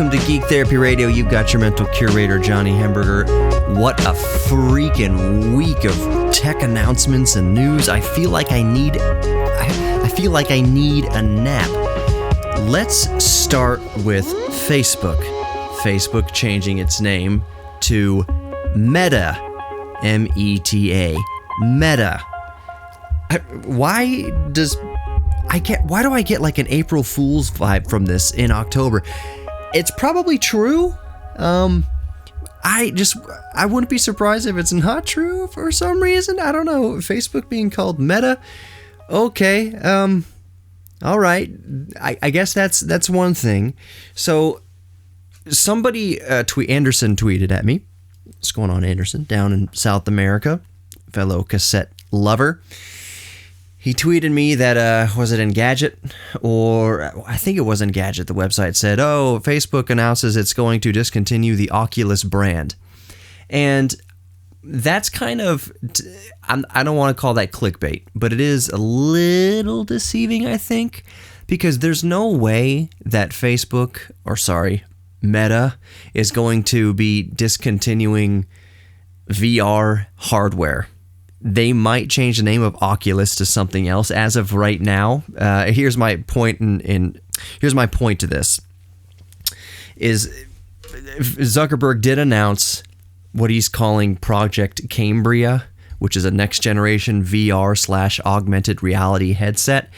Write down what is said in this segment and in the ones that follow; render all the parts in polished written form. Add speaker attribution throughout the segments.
Speaker 1: Welcome to Geek Therapy Radio. You've got your mental curator, Johnny Hamburger. What a freaking week of tech announcements and news. I feel like I need a nap. Let's start with Facebook. Facebook changing its name to Meta. M-E-T-A. Meta. Why do I get like an April Fool's vibe from this in October? It's probably true. I wouldn't be surprised if it's not true for some reason. I don't know. Facebook being called Meta. Okay. All right. I guess that's one thing. So somebody Anderson tweeted at me. What's going on, Anderson? Down in South America, fellow cassette lover. He tweeted me that, was it Engadget? Or I think it was Engadget. The website said, oh, Facebook announces it's going to discontinue the Oculus brand. And that's kind of, I don't want to call that clickbait, but it is a little deceiving, I think, because there's no way that Meta is going to be discontinuing VR hardware. They might change the name of Oculus to something else as of right now. Here's my point here's my point to this. Is Zuckerberg did announce what he's calling Project Cambria, which is a next generation VR/augmented reality headset.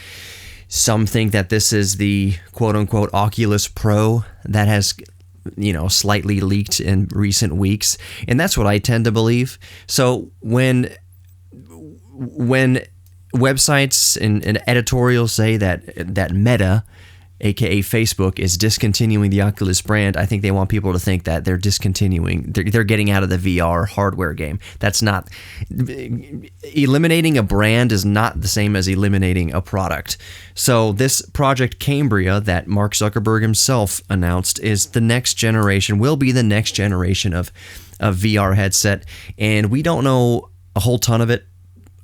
Speaker 1: Some think that this is the quote unquote Oculus Pro that has, slightly leaked in recent weeks. And that's what I tend to believe. So when websites and editorials say that Meta, aka Facebook, is discontinuing the Oculus brand, I think they want people to think that they're getting out of the VR hardware game. That's not, eliminating a brand is not the same as eliminating a product. So this Project Cambria that Mark Zuckerberg himself announced will be the next generation of VR headset, and we don't know a whole ton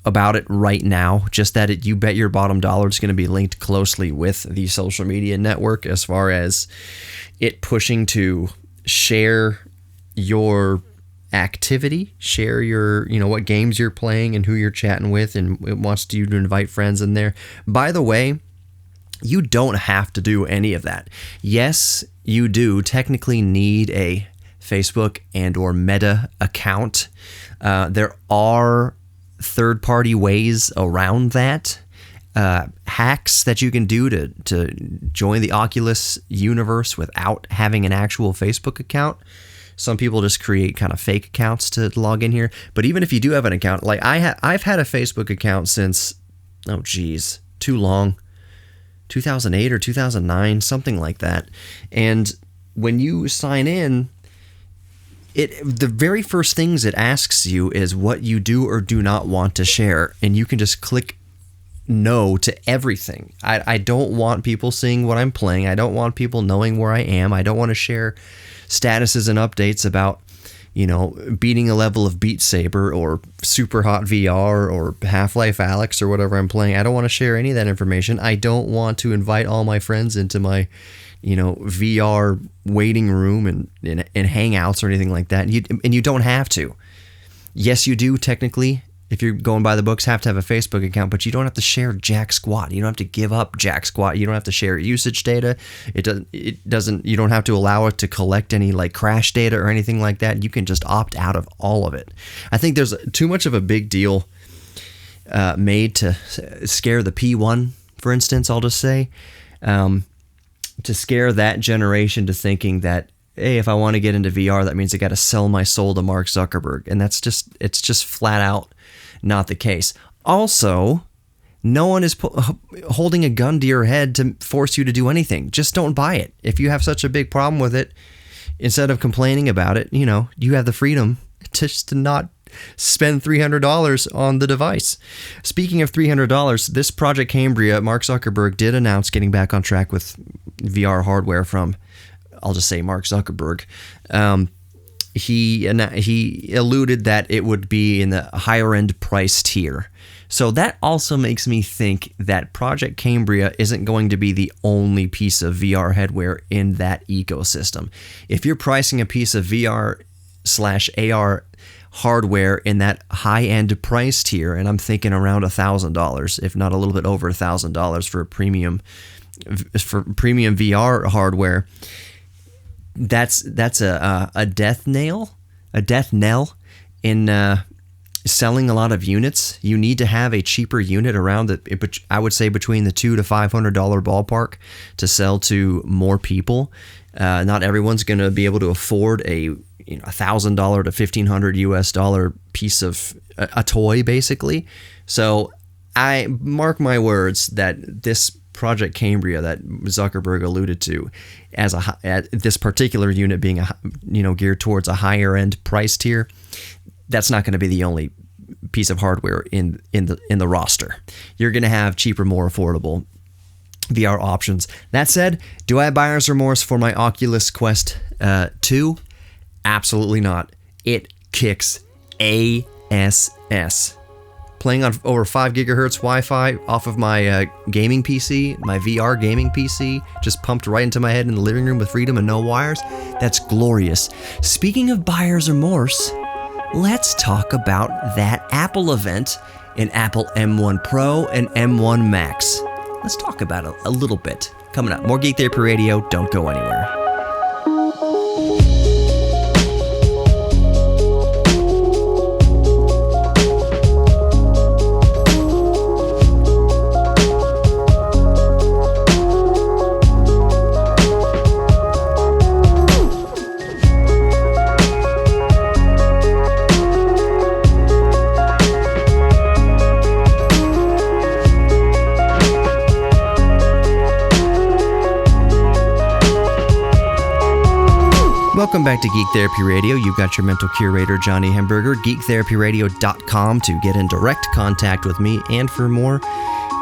Speaker 1: about it right now, just that you bet your bottom dollar it's going to be linked closely with the social media network as far as it pushing to share your activity, share your, what games you're playing and who you're chatting with, and it wants you to invite friends in there. By the way, you don't have to do any of that. Yes, you do technically need a Facebook and or Meta account. There are third-party ways around that, hacks that you can do to join the Oculus universe without having an actual Facebook account. Some people just create kind of fake accounts to log in here. But even if you do have an account, like I've had a Facebook account since, too long, 2008 or 2009, something like that. And when you sign in, the very first things it asks you is what you do or do not want to share, and you can just click no to everything. I don't want people seeing what I'm playing. I don't want people knowing where I am. I don't want to share statuses and updates about, beating a level of Beat Saber or Super Hot VR or Half-Life Alyx or whatever I'm playing. I don't want to share any of that information. I don't want to invite all my friends into my VR waiting room and hangouts or anything like that. And you don't have to. Yes, you do technically, if you're going by the books, have to have a Facebook account, but you don't have to share jack squat. You don't have to give up jack squat. You don't have to share usage data. You don't have to allow it to collect any like crash data or anything like that. You can just opt out of all of it. I think there's too much of a big deal made to scare the P1, for instance, I'll just say. To scare that generation to thinking that, hey, if I want to get into VR, that means I got to sell my soul to Mark Zuckerberg. And it's just flat out not the case. Also, no one is holding a gun to your head to force you to do anything. Just don't buy it. If you have such a big problem with it, instead of complaining about it, you have the freedom just to not spend $300 on the device. Speaking of $300, this Project Cambria, Mark Zuckerberg did announce getting back on track with VR hardware from, I'll just say Mark Zuckerberg. he alluded that it would be in the higher end price tier. So that also makes me think that Project Cambria isn't going to be the only piece of VR headwear in that ecosystem. If you're pricing a piece of VR/AR hardware in that high-end price tier, and I'm thinking around $1,000, if not a little bit over $1,000 for premium VR hardware, that's a death knell in selling a lot of units. You need to have a cheaper unit around I would say between the $200 to $500 ballpark to sell to more people. Not everyone's going to be able to afford a $1,000 to $1,500 piece of a toy, basically. So I mark my words that this Project Cambria that Zuckerberg alluded to as this particular unit being geared towards a higher end price tier, that's not going to be the only piece of hardware in the roster. You're going to have cheaper, more affordable VR options. That said, do I have buyer's remorse for my Oculus Quest 2? Absolutely not. It kicks ASS. Playing on over 5 gigahertz Wi-Fi off of my gaming PC, my VR gaming PC, just pumped right into my head in the living room with freedom and no wires. That's glorious. Speaking of buyer's remorse, let's talk about that Apple event in Apple M1 Pro and M1 Max. Let's talk about it a little bit. Coming up, more Geek Therapy Radio. Don't go anywhere. Welcome back to Geek Therapy Radio. You've got your mental curator, Johnny Hamburger, geektherapyradio.com to get in direct contact with me and for more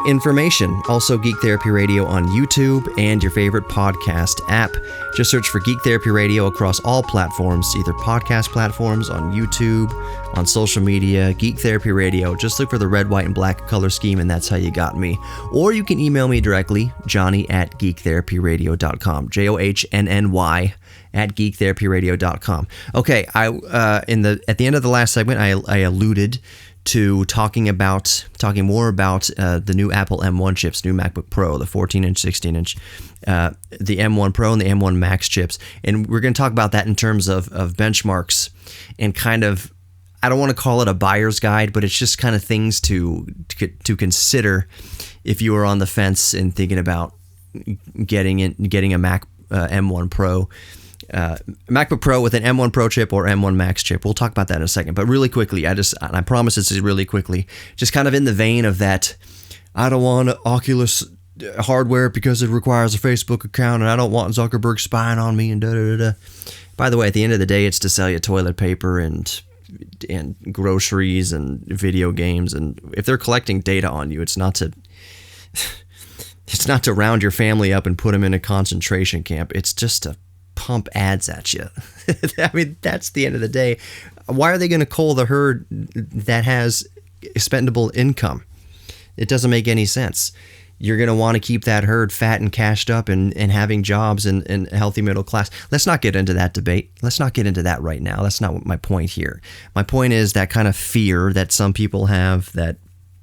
Speaker 1: information. Also, Geek Therapy Radio on YouTube and your favorite podcast app. Just search for Geek Therapy Radio across all platforms, either podcast platforms, on YouTube, on social media, Geek Therapy Radio. Just look for the red, white, and black color scheme, and that's how you got me. Or you can email me directly, johnny@geektherapyradio.com, JOHNNY at geektherapyradio.com. Okay, at the end of the last segment, I alluded to talking more about the new Apple M1 chips, new MacBook Pro, the 14-inch, 16-inch, the M1 Pro and the M1 Max chips. And we're going to talk about that in terms of benchmarks and kind of, I don't want to call it a buyer's guide, but it's just kind of things to consider if you are on the fence and thinking about getting a Mac M1 Pro. MacBook Pro with an M1 Pro chip or M1 Max chip. We'll talk about that in a second. But really quickly, I promise this is really quickly, just kind of in the vein of that, I don't want Oculus hardware because it requires a Facebook account and I don't want Zuckerberg spying on me and da-da-da-da. By the way, at the end of the day, it's to sell you toilet paper and groceries and video games. And if they're collecting data on you, it's not to round your family up and put them in a concentration camp. It's just to pump ads at you. I mean, that's the end of the day. Why are they going to cull the herd that has expendable income? It doesn't make any sense. You're going to want to keep that herd fat and cashed up and having jobs and healthy middle class. Let's not get into that debate. Let's not get into that right now. That's not my point here. My point is that kind of fear that some people have that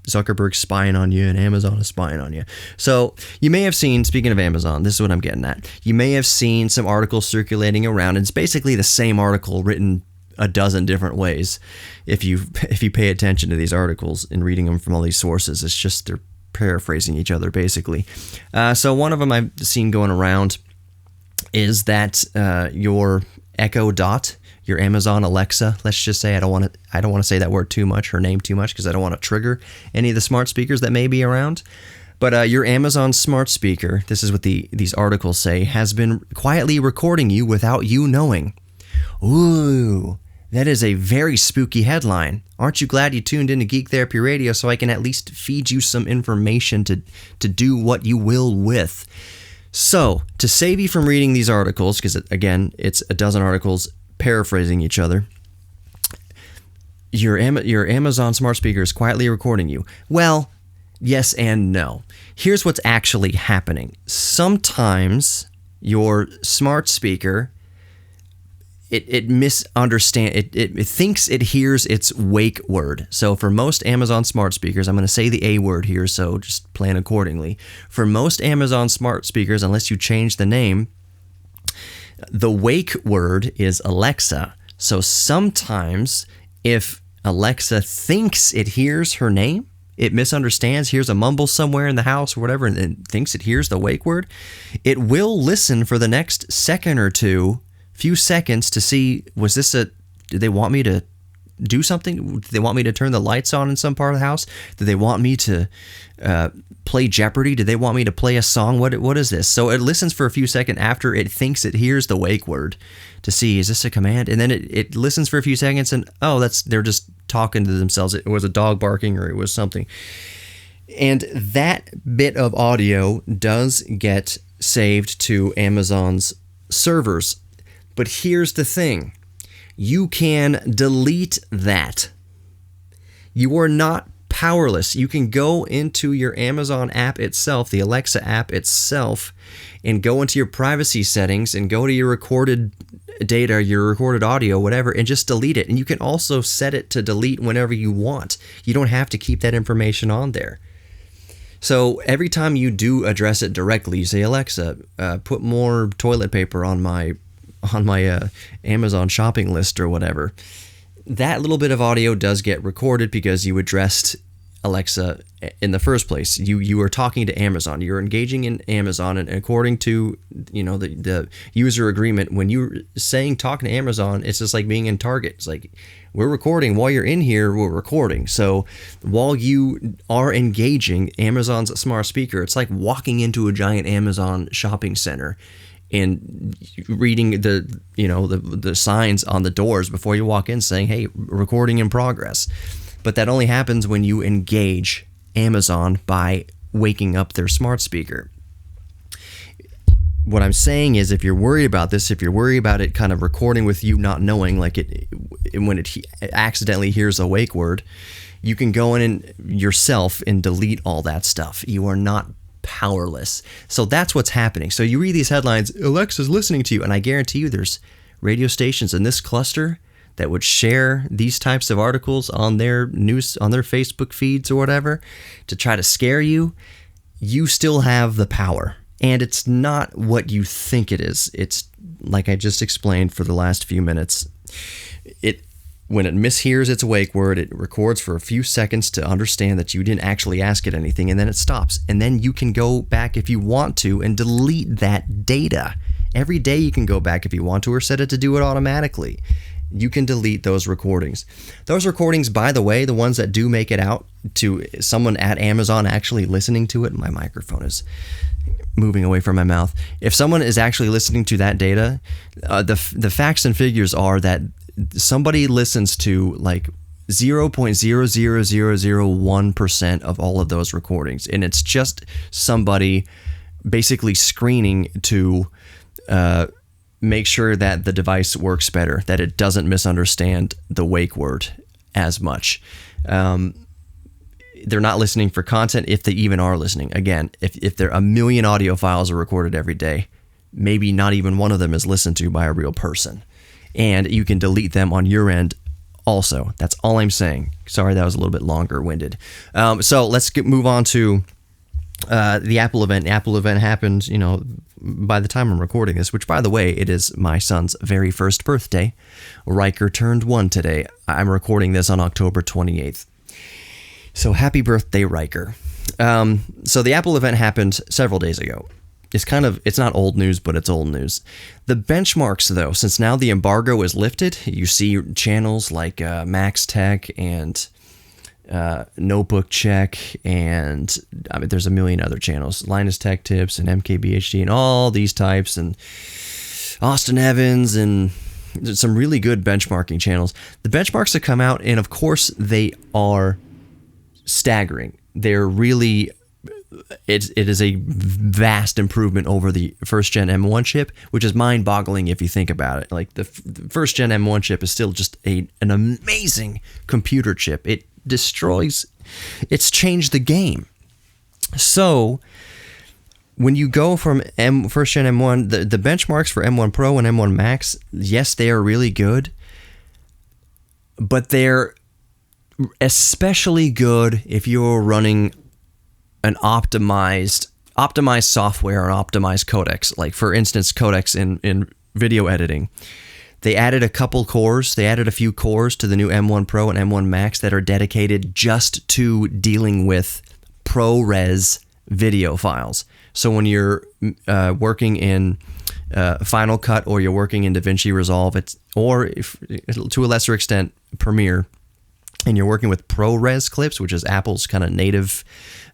Speaker 1: Zuckerberg's spying on you and Amazon is spying on you. So you may have seen, speaking of Amazon, this is what I'm getting at. You may have seen some articles circulating around. It's basically the same article written a dozen different ways. If you pay attention to these articles and reading them from all these sources, it's just they're paraphrasing each other basically. So one of them I've seen going around is that your Echo Dot, your Amazon Alexa, let's just say, I don't want to say that word too much, her name too much, because I don't want to trigger any of the smart speakers that may be around. But your Amazon smart speaker, this is what these articles say, has been quietly recording you without you knowing. Ooh, that is a very spooky headline. Aren't you glad you tuned into Geek Therapy Radio so I can at least feed you some information to do what you will with? So, to save you from reading these articles, because again, it's a dozen articles paraphrasing each other. Your Amazon smart speaker is quietly recording you. Well, yes and no. Here's what's actually happening. Sometimes your smart speaker, it thinks it hears its wake word. So for most Amazon smart speakers, I'm going to say the A word here, so just plan accordingly. For most Amazon smart speakers, unless you change the name, the wake word is AlExA. So sometimes if Alexa thinks it hears her name, it misunderstands, hears a mumble somewhere in the house or whatever, and thinks it hears the wake word, it will listen for the next second or two, few seconds, to see, did they want me to do something? Did they want me to turn the lights on in some part of the house? Did they want me to play Jeopardy? Did they want me to play a song? What is this? So it listens for a few seconds after it thinks it hears the wake word to see, is this a command? And then it listens for a few seconds and, they're just talking to themselves. It was a dog barking or it was something. And that bit of audio does get saved to Amazon's servers. But here's the thing. You can delete that. You are not powerless. You can go into your Amazon app itself, the Alexa app itself, and go into your privacy settings and go to your recorded data, your recorded audio, whatever, and just delete it. And you can also set it to delete whenever you want. You don't have to keep that information on there. So every time you do address it directly, you say, Alexa, put more toilet paper on my Amazon shopping list or whatever. That little bit of audio does get recorded because you addressed Alexa in the first place. You are talking to Amazon. You're engaging in Amazon, and according to the user agreement, when you're saying talking to Amazon, it's just like being in Target. It's like, we're recording while you're in here. We're recording. So while you are engaging Amazon's smart speaker, it's like walking into a giant Amazon shopping center and reading the signs on the doors before you walk in saying, hey, recording in progress. But that only happens when you engage Amazon by waking up their smart speaker. What I'm saying is, if you're worried about this, if you're worried about it kind of recording with you not knowing, like when it accidentally hears a wake word, you can go in and yourself and delete all that stuff. You are not powerless. So that's what's happening. So you read these headlines, Alexa's listening to you, and I guarantee you there's radio stations in this cluster that would share these types of articles on their news, on their Facebook feeds or whatever, to try to scare you. You still have the power, and it's not what you think it is. It's like I just explained for the last few minutes. When it mishears its wake word, it records for a few seconds to understand that you didn't actually ask it anything, and then it stops. And then you can go back if you want to and delete that data. Every day you can go back if you want to, or set it to do it automatically. You can delete those recordings. Those recordings, by the way, the ones that do make it out to someone at Amazon actually listening to it, my microphone is moving away from my mouth. If someone is actually listening to that data, the facts and figures are that somebody listens to like 0.00001% of all of those recordings. And it's just somebody basically screening to make sure that the device works better, that it doesn't misunderstand the wake word as much. They're not listening for content, if they even are listening. Again, if there 1 million audio files are recorded every day, maybe not even one of them is listened to by a real person. And you can delete them on your end also. That's all I'm saying. Sorry, that was a little bit longer-winded. So let's move on to the Apple event. The Apple event happened, by the time I'm recording this, which, by the way, it is my son's very first birthday. Riker turned 1 today. I'm recording this on October 28th. So happy birthday, Riker. So the Apple event happened several days ago. It's not old news, but it's old news. The benchmarks, though, since now the embargo is lifted, you see channels like Max Tech and Notebook Check, and there's a million other channels, Linus Tech Tips and MKBHD and all these types, and Austin Evans, and some really good benchmarking channels. The benchmarks have come out, and of course they are staggering. They're really it is a vast improvement over the first gen M1 chip, which is mind-boggling if you think about it. Like the first gen M1 chip is still just an amazing computer chip. It's changed the game. So when you go from first gen M1, the benchmarks for M1 Pro and M1 Max, yes, they are really good, but they're especially good if you're running an optimized software and optimized codecs. Like for instance, codecs in video editing. They added a few cores to the new M1 Pro and M1 Max that are dedicated just to dealing with ProRes video files. So when you're working in Final Cut or you're working in DaVinci Resolve, to a lesser extent Premiere, and you're working with ProRes clips, which is Apple's kind of native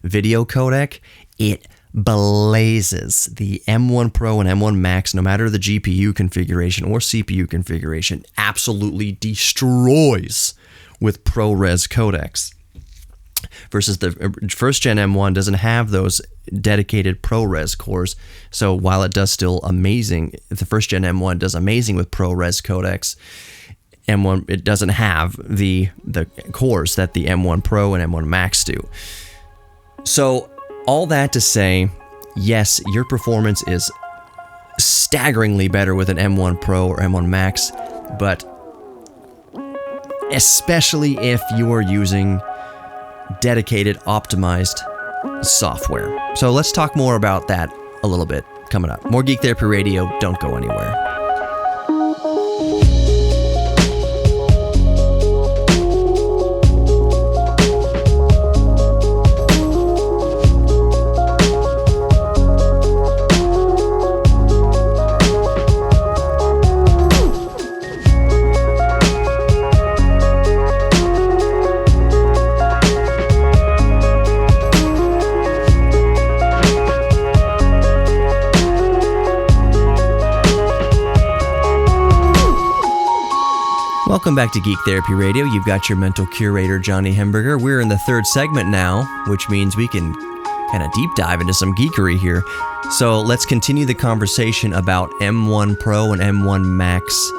Speaker 1: video codec, it blazes. The M1 Pro and M1 Max, no matter the GPU configuration or CPU configuration, absolutely destroys with ProRes codecs. Versus the first gen M1 doesn't have those dedicated ProRes cores. So while it does still amazing, the first gen M1 does amazing with ProRes codecs. M1, it doesn't have the cores that the M1 Pro and M1 Max do. So all that to say, yes, your performance is staggeringly better with an M1 Pro or M1 Max, but especially if you are using dedicated, optimized software. So let's talk more about that a little bit coming up. More Geek Therapy Radio, don't go anywhere. Welcome back to Geek Therapy Radio. You've got your mental curator, Johnny Hemberger. We're in the third segment now, which means we can kind of deep dive into some geekery here. So let's continue the conversation about M1 Pro and M1 Max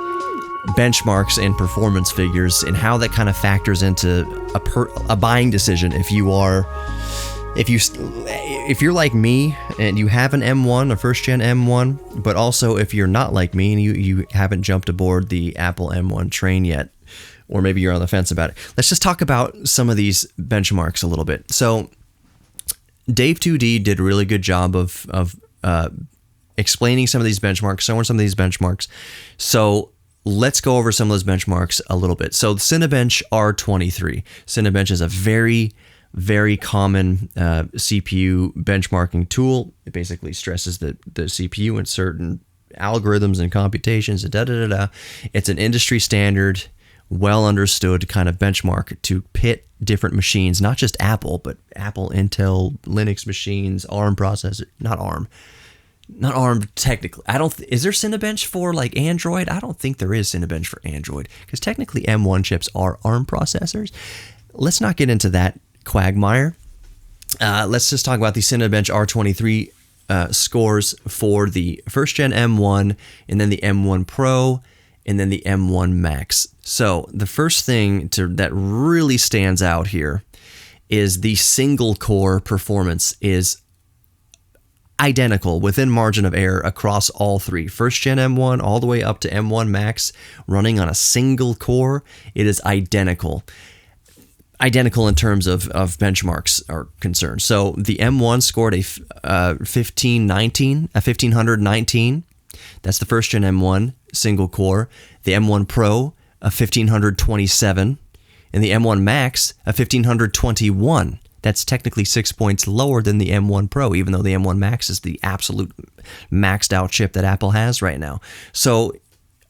Speaker 1: benchmarks and performance figures and how that kind of factors into a buying decision if you're like me and you have an M1, a first gen M1, but also if you're not like me and you haven't jumped aboard the Apple M1 train yet, or maybe you're on the fence about it. Let's just talk about some of these benchmarks a little bit. So Dave 2D did a really good job of explaining some of these benchmarks, showing some of these benchmarks. So let's go over some of those benchmarks a little bit. So the Cinebench R23. Cinebench is a very common CPU benchmarking tool. It basically stresses the CPU in certain algorithms and computations. It's an industry standard, well understood kind of benchmark to pit different machines, not just Apple, but Apple, Intel, Linux machines, ARM processor, not ARM technically. Is there Cinebench for like Android? I don't think there is Cinebench for Android because technically M1 chips are ARM processors. Let's not get into that quagmire. Let's just talk about the Cinebench R23 scores for the first gen M1 and then the M1 Pro and then the M1 Max. So the first thing that really stands out here is the single core performance is identical within margin of error across all three. First gen M1 all the way up to M1 Max running on a single core, it is identical in terms of benchmarks are concerned. So the M1 scored a 1519. That's the first gen M1 single core. The M1 Pro a 1527, and the M1 Max a 1521. That's technically 6 points lower than the M1 Pro, even though the M1 Max is the absolute maxed out chip that Apple has right now. So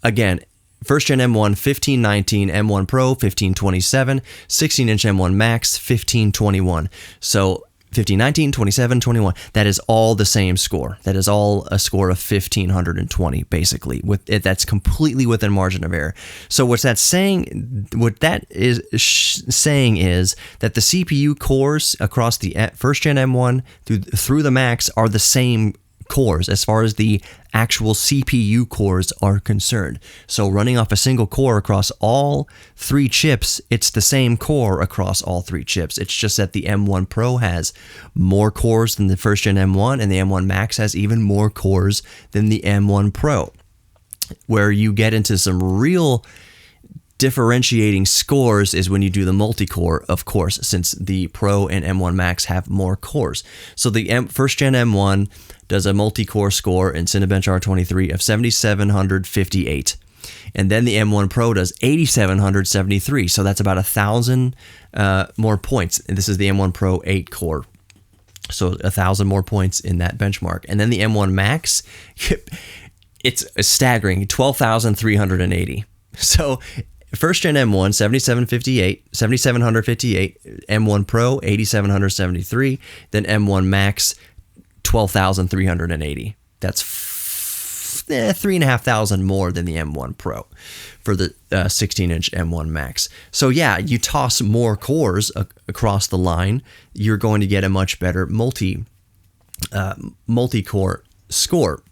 Speaker 1: again, first gen M1 1519, M1 Pro 1527, 16-inch M1 Max 1521. So 1519, 27, 21. That is all the same score. That is all a score of 1520, basically. With it, that's completely within margin of error. So what that is saying is that the CPU cores across the first gen M1 through the Max are the same cores as far as the actual CPU cores are concerned. So running off a single core across all 3 chips, it's the same core across all 3 chips. It's just that the M1 Pro has more cores than the first gen M1, and the M1 Max has even more cores than the M1 Pro. Where you get into some real differentiating scores is when you do the multi-core, of course, since the Pro and M1 Max have more cores. So the first gen M1 does a multi-core score in Cinebench R23 of 7,758. And then the M1 Pro does 8,773. So that's about 1,000 more points. And this is the M1 Pro 8-core. So 1,000 more points in that benchmark. And then the M1 Max, it's staggering, 12,380. So first gen M1, 7,758, M1 Pro, 8,773, then M1 Max, 12,380. That's 3,500 more than the M1 Pro for the 16-inch M1 Max. So yeah, you toss more cores across the line, you're going to get a much better multi-core score.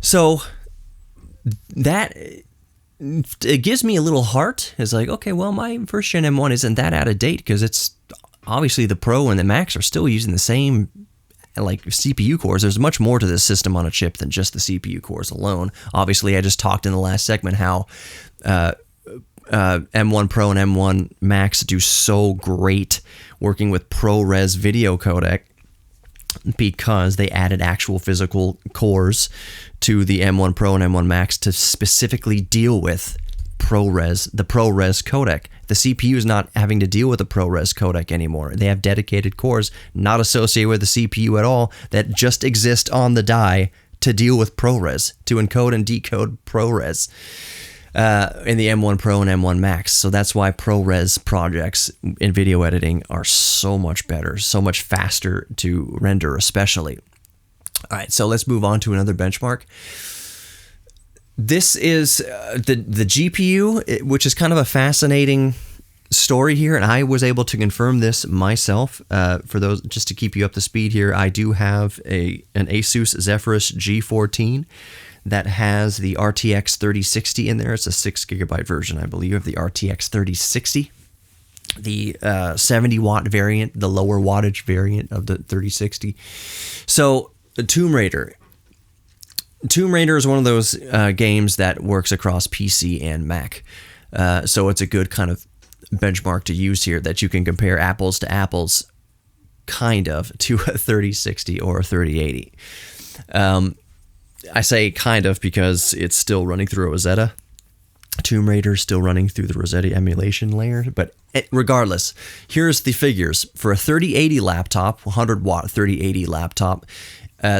Speaker 1: So that it gives me a little heart. It's like, okay, well, my first gen M1 isn't that out of date because it's obviously the Pro and the Max are still using the same like CPU cores. There's much more to this system on a chip than just the CPU cores alone. Obviously, I just talked in the last segment how M1 Pro and M1 Max do so great working with ProRes video codec because they added actual physical cores to the M1 Pro and M1 Max to specifically deal with the ProRes codec. The CPU is not having to deal with the ProRes codec anymore. They have dedicated cores not associated with the CPU at all that just exist on the die to deal with ProRes, to encode and decode ProRes in the M1 Pro and M1 Max. So that's why ProRes projects in video editing are so much better, so much faster to render especially. All right, so let's move on to another benchmark. This is the GPU, which is kind of a fascinating story here, and I was able to confirm this myself. For those, just to keep you up to speed here, I do have an Asus Zephyrus G14 that has the RTX 3060 in there. It's a 6GB version, I believe, of the RTX 3060. The 70-watt variant, the lower wattage variant of the 3060. So, Tomb Raider. Tomb Raider is one of those games that works across PC and Mac. So it's a good kind of benchmark to use here, that you can compare apples to apples, kind of, to a 3060 or a 3080. I say kind of because it's still running through a Rosetta. Tomb Raider is still running through the Rosetta emulation layer. But regardless, here's the figures. For a 3080 laptop, 100-watt 3080 laptop,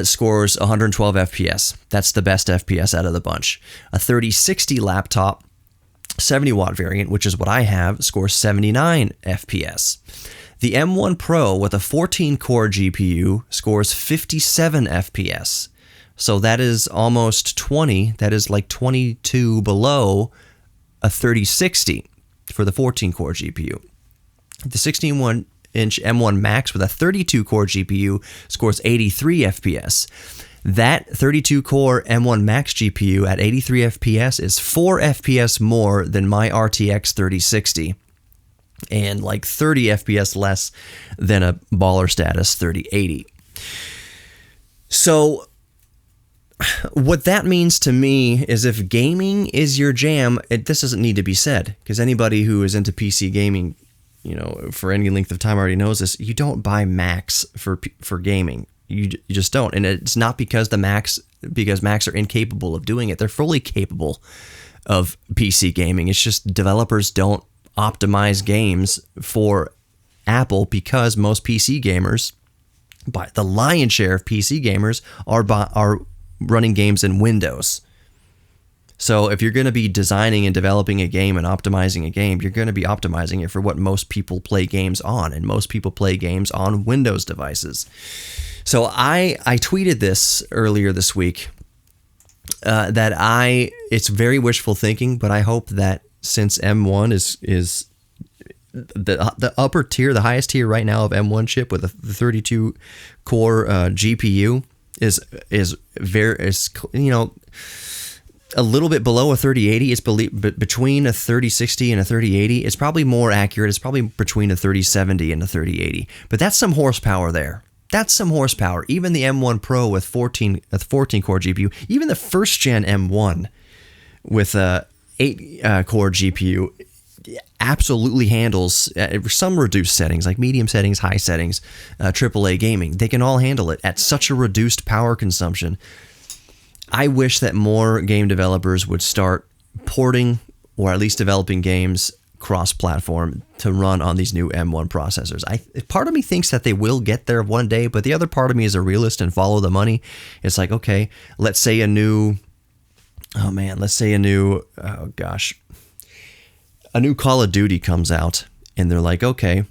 Speaker 1: scores 112 FPS. That's the best FPS out of the bunch. A 3060 laptop, 70-watt variant, which is what I have, scores 79 FPS. The M1 Pro with a 14-core GPU scores 57 FPS. So that is almost 20. That is like 22 below a 3060 for the 14-core GPU. The 16-inch M1 Max with a 32-core GPU scores 83 FPS. That 32-core M1 Max GPU at 83 FPS is 4 FPS more than my RTX 3060 and like 30 FPS less than a baller status 3080. So what that means to me is if gaming is your jam, this doesn't need to be said, because anybody who is into PC gaming, you know, for any length of time already knows this. You don't buy Macs for gaming. You just don't. And it's not because Macs are incapable of doing it. They're fully capable of PC gaming. It's just developers don't optimize games for Apple because most PC gamers, by the lion's share of PC gamers, are running games in Windows. So if you're going to be designing and developing a game and optimizing a game, you're going to be optimizing it for what most people play games on, and most people play games on Windows devices. So I tweeted this earlier this week that it's very wishful thinking, but I hope that since M1 is the upper tier, the highest tier right now of M1 chip with a 32 core GPU is a little bit below a 3080. It's between a 3060 and a 3080. It's probably more accurate. It's probably between a 3070 and a 3080. But that's some horsepower there. That's some horsepower. Even the M1 Pro with 14 core GPU, even the first gen M1 with a 8 core GPU absolutely handles some reduced settings, like medium settings, high settings, AAA gaming. They can all handle it at such a reduced power consumption. I wish that more game developers would start porting or at least developing games cross-platform to run on these new M1 processors. Part of me thinks that they will get there one day, but the other part of me is a realist and follow the money. It's like, okay, let's say a new Call of Duty comes out, and they're like, okay,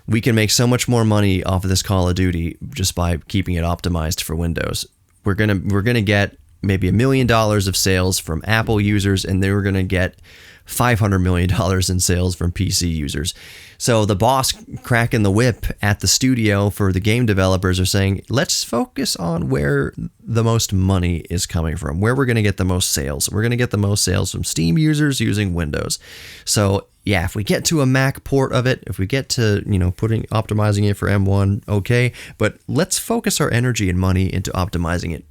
Speaker 1: we can make so much more money off of this Call of Duty just by keeping it optimized for Windows. We're gonna get maybe $1 million of sales from Apple users, and they were gonna get $500 million in sales from PC users. So the boss cracking the whip at the studio for the game developers are saying, let's focus on where the most money is coming from, where we're going to get the most sales. We're going to get the most sales from Steam users using Windows. So yeah, if we get to a Mac port of it, if we get to, optimizing it for M1, okay, but let's focus our energy and money into optimizing it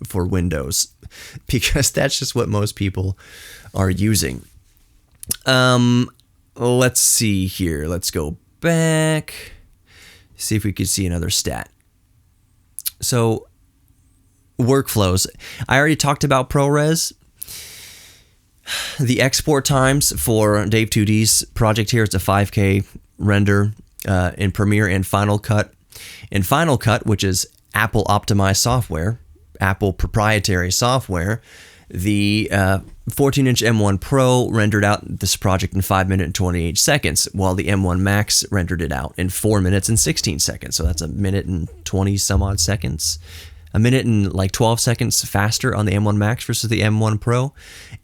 Speaker 1: for Windows, because that's just what most people are using. Let's see here. Let's go back. See if we could see another stat. So, workflows. I already talked about ProRes. The export times for Dave 2D's project here, it's a 5K render in Premiere and Final Cut. In Final Cut, which is Apple optimized software, Apple proprietary software, the 14-inch M1 Pro rendered out this project in 5 minutes and 28 seconds, while the M1 Max rendered it out in 4 minutes and 16 seconds. So that's a minute and 20 some odd seconds. A minute and 12 seconds faster on the M1 Max versus the M1 Pro.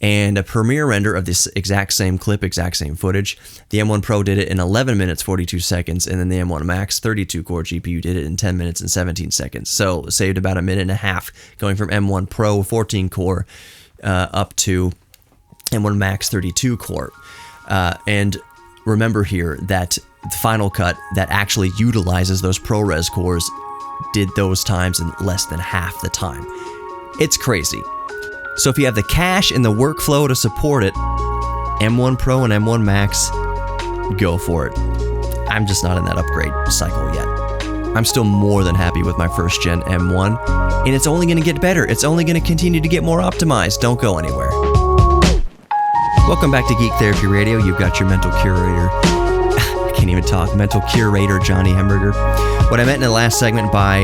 Speaker 1: And a Premiere render of this exact same clip, exact same footage. The M1 Pro did it in 11 minutes, 42 seconds, and then the M1 Max 32-core GPU did it in 10 minutes and 17 seconds. So saved about a minute and a half going from M1 Pro 14-core up to M1 Max 32-core. And remember here that the Final Cut that actually utilizes those ProRes cores did those times in less than half the time. It's crazy. So if you have the cash and the workflow to support it, M1 Pro and M1 Max, go for it. I'm just not in that upgrade cycle yet. I'm still more than happy with my first gen M1, and it's only going to get better. It's only going to continue to get more optimized. Don't go anywhere. Welcome back to Geek Therapy Radio. You've got your mental curator. I can't even talk. Mental curator Johnny Hamburger. What I meant in the last segment by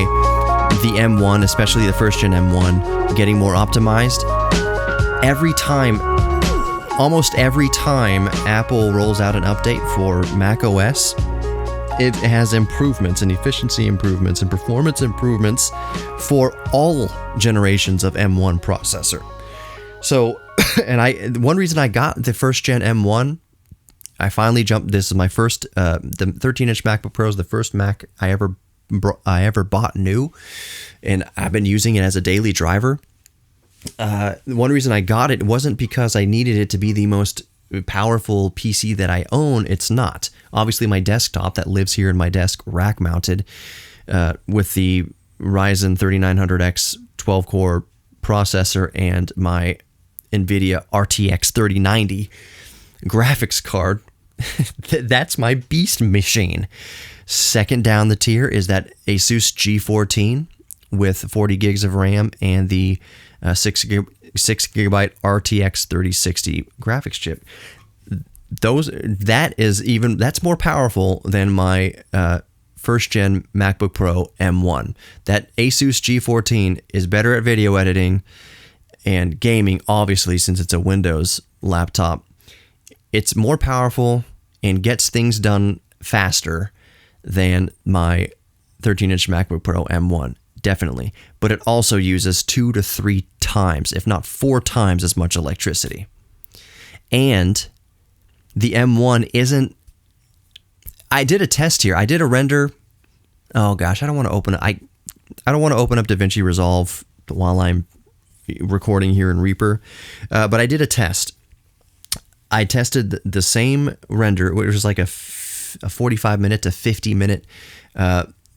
Speaker 1: the M1, especially the first gen M1, getting more optimized, almost every time Apple rolls out an update for Mac OS, it has improvements and efficiency improvements and performance improvements for all generations of M1 processor. So, one reason I got the first gen M1, I finally jumped. This is my first, the 13-inch MacBook Pro is the first Mac I ever bought new, and I've been using it as a daily driver. One reason I got it wasn't because I needed it to be the most powerful PC that I own. It's not. Obviously, my desktop that lives here in my desk, rack mounted, with the Ryzen 3900X 12-core processor and my NVIDIA RTX 3090 graphics card. That's my beast machine. Second down the tier is that Asus G14 with 40 gigs of RAM and the 6 gigabyte RTX 3060 graphics chip. That's more powerful than my first gen MacBook Pro M1. That Asus G14 is better at video editing And gaming, obviously, since it's a Windows laptop, it's more powerful and gets things done faster than my 13-inch MacBook Pro M1, definitely. But it also uses 2 to 3 times, if not 4 times as much electricity. And the M1 isn't... I did a test here. I did a render... Oh gosh, I don't want to open it. I don't want to open up DaVinci Resolve while I'm recording here in Reaper, but I did a test. I tested the same render, which was like a 45-minute to 50-minute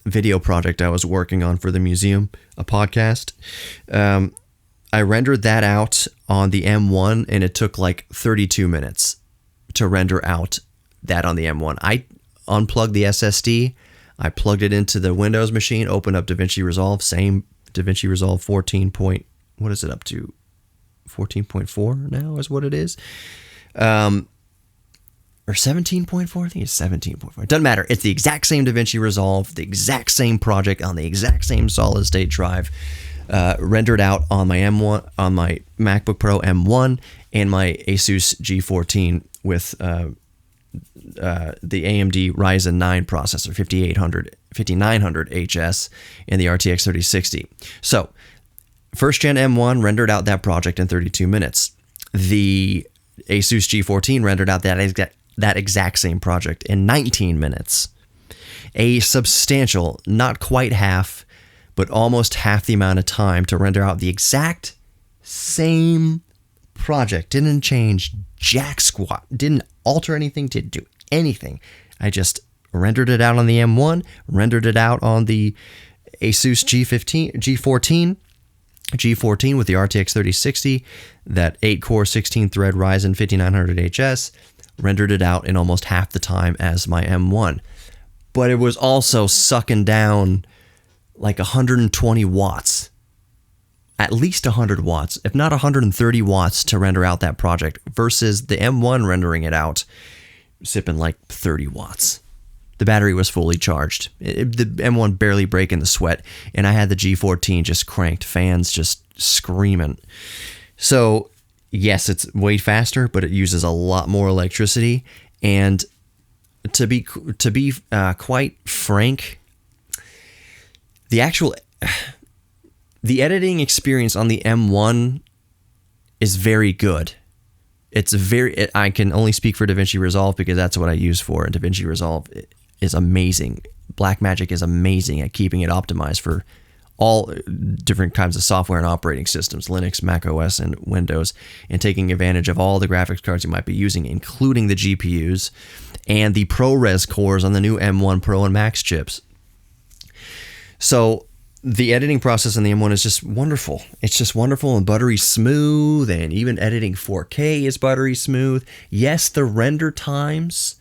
Speaker 1: video project I was working on for the museum, a podcast. I rendered that out on the M1, and it took like 32 minutes to render out that on the M1. I unplugged the SSD, I plugged it into the Windows machine, opened up DaVinci Resolve, same DaVinci Resolve 14 point, what is it up to? 14.4 now is what it is. Or 17.4, I think it's 17.4. It doesn't matter. It's the exact same DaVinci Resolve, the exact same project on the exact same solid state drive, rendered out on my M1, on my MacBook Pro M1 and my Asus G14 with the AMD Ryzen 9 processor, 5900 HS, and the RTX 3060. So, first gen M1 rendered out that project in 32 minutes. The Asus G14 rendered out that exact same project in 19 minutes. A substantial, not quite half, but almost half the amount of time to render out the exact same project. Didn't change jack squat, didn't alter anything, didn't do anything. I just rendered it out on the M1, rendered it out on the Asus G14 with the RTX 3060, that 8-core 16-thread Ryzen 5900 HS, rendered it out in almost half the time as my M1. But it was also sucking down like 120 watts, at least 100 watts, if not 130 watts to render out that project, versus the M1 rendering it out, sipping like 30 watts. The battery was fully charged. The M1 barely breaking the sweat, and I had the G14 just cranked, fans just screaming. So, yes, it's way faster, but it uses a lot more electricity. And to be quite frank, the editing experience on the M1 is very good. I can only speak for DaVinci Resolve because that's what I use for, and DaVinci Resolve is amazing. Blackmagic is amazing at keeping it optimized for all different kinds of software and operating systems, Linux, Mac OS, and Windows, and taking advantage of all the graphics cards you might be using, including the GPUs and the ProRes cores on the new M1 Pro and Max chips. So the editing process in the M1 is just wonderful. It's just wonderful and buttery smooth, and even editing 4K is buttery smooth. Yes, the render times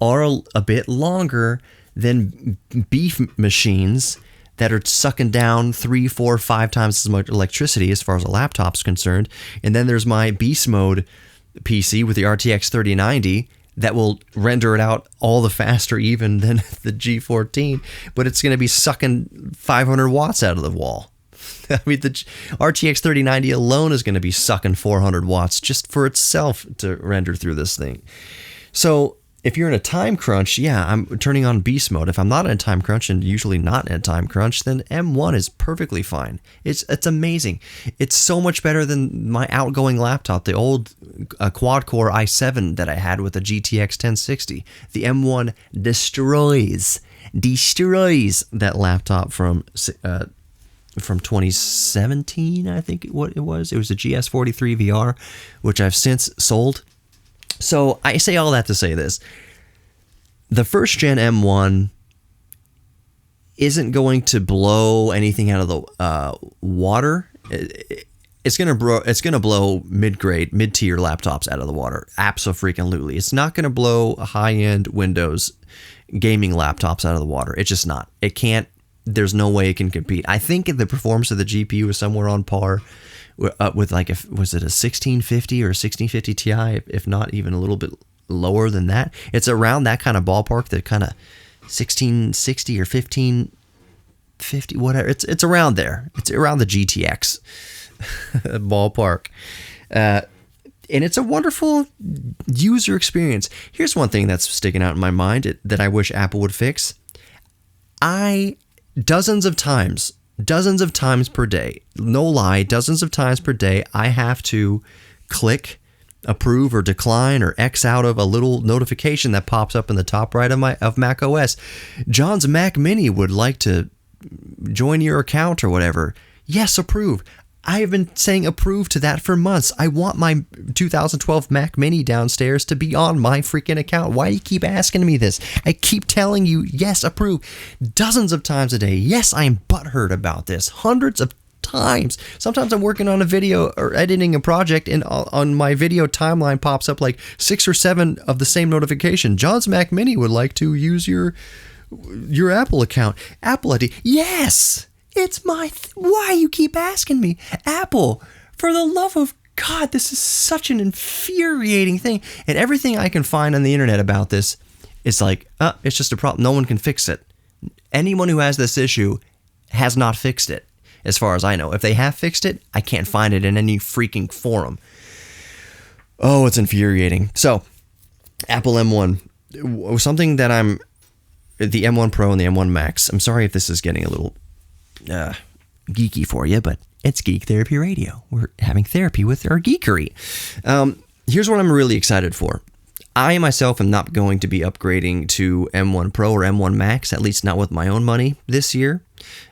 Speaker 1: are a bit longer than beef machines that are sucking down 3, 4, 5 times as much electricity as far as a laptop's concerned. And then there's my beast mode PC with the RTX 3090 that will render it out all the faster even than the G14, but it's going to be sucking 500 watts out of the wall. I mean, the RTX 3090 alone is going to be sucking 400 watts just for itself to render through this thing. So if you're in a time crunch, yeah, I'm turning on beast mode. If I'm not in a time crunch, and usually not in a time crunch, then M1 is perfectly fine. It's amazing. It's so much better than my outgoing laptop, the old quad-core i7 that I had with a GTX 1060. The M1 destroys that laptop from 2017, I think what it was. It was a GS43 VR, which I've since sold. So I say all that to say this. The first gen M1 isn't going to blow anything out of the water. It's gonna blow mid-grade, mid-tier laptops out of the water. Abso-freaking-lutely. It's not gonna blow high-end Windows gaming laptops out of the water. It's just not. It can't. There's no way it can compete. I think the performance of the GPU is somewhere on par with like, was it a 1650 or a 1650 Ti, if not even a little bit lower than that. It's around that kind of ballpark, the kind of 1660 or 1550, whatever. It's around there. It's around the GTX. ballpark. And it's a wonderful user experience. Here's one thing that's sticking out in my mind that I wish Apple would fix. Dozens of times per day, no lie, dozens of times per day, I have to click approve or decline or X out of a little notification that pops up in the top right of Mac OS. John's Mac Mini would like to join your account or whatever. Yes, approve. I have been saying approve to that for months. I want my 2012 Mac Mini downstairs to be on my freaking account. Why do you keep asking me this? I keep telling you, yes, approve. Dozens of times a day. Yes, I am butthurt about this. Hundreds of times. Sometimes I'm working on a video or editing a project, and on my video timeline pops up like 6 or 7 of the same notification. John's Mac Mini would like to use your Apple account. Apple ID. Yes! It's my... Why you keep asking me? Apple, for the love of God, this is such an infuriating thing. And everything I can find on the internet about this is like, it's just a problem. No one can fix it. Anyone who has this issue has not fixed it, as far as I know. If they have fixed it, I can't find it in any freaking forum. Oh, it's infuriating. So, Apple M1. Something that the M1 Pro and the M1 Max. I'm sorry if this is getting a little... geeky for you, but it's Geek Therapy Radio. We're having therapy with our geekery. Here's what I'm really excited for. I myself am not going to be upgrading to M1 Pro or M1 Max, at least not with my own money this year.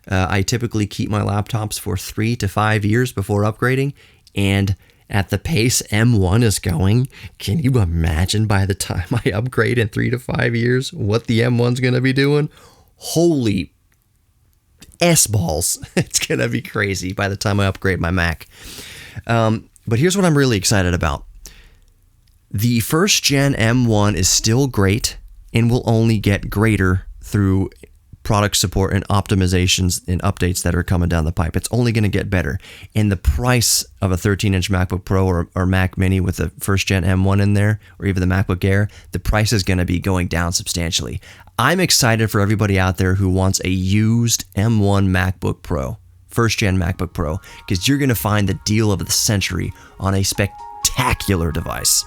Speaker 1: I typically keep my laptops for 3 to 5 years before upgrading, and at the pace M1 is going, can you imagine by the time I upgrade in 3 to 5 years what the M1's going to be doing? Holy S-balls. It's going to be crazy by the time I upgrade my Mac. But here's what I'm really excited about. The first gen M1 is still great and will only get greater through product support and optimizations and updates that are coming down the pipe. It's only going to get better. And the price of a 13-inch MacBook Pro or Mac Mini with the first gen M1 in there, or even the MacBook Air, the price is going to be going down substantially. I'm excited for everybody out there who wants a used M1 MacBook Pro, first gen MacBook Pro, because you're going to find the deal of the century on a spectacular device.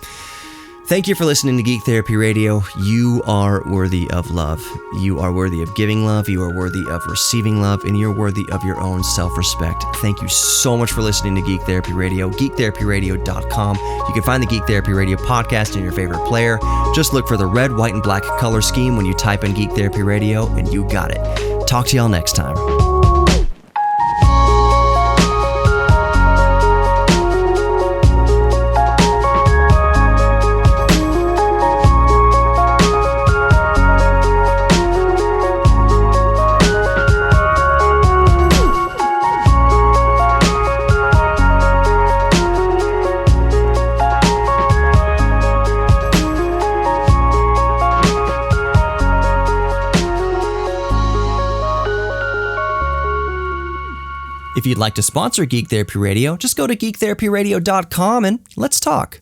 Speaker 1: Thank you for listening to Geek Therapy Radio. You are worthy of love. You are worthy of giving love. You are worthy of receiving love, and you're worthy of your own self-respect. Thank you so much for listening to Geek Therapy Radio. GeekTherapyRadio.com. You can find the Geek Therapy Radio podcast in your favorite player. Just look for the red, white, and black color scheme when you type in Geek Therapy Radio, and you got it. Talk to y'all next time. If you'd like to sponsor Geek Therapy Radio, just go to geektherapyradio.com and let's talk.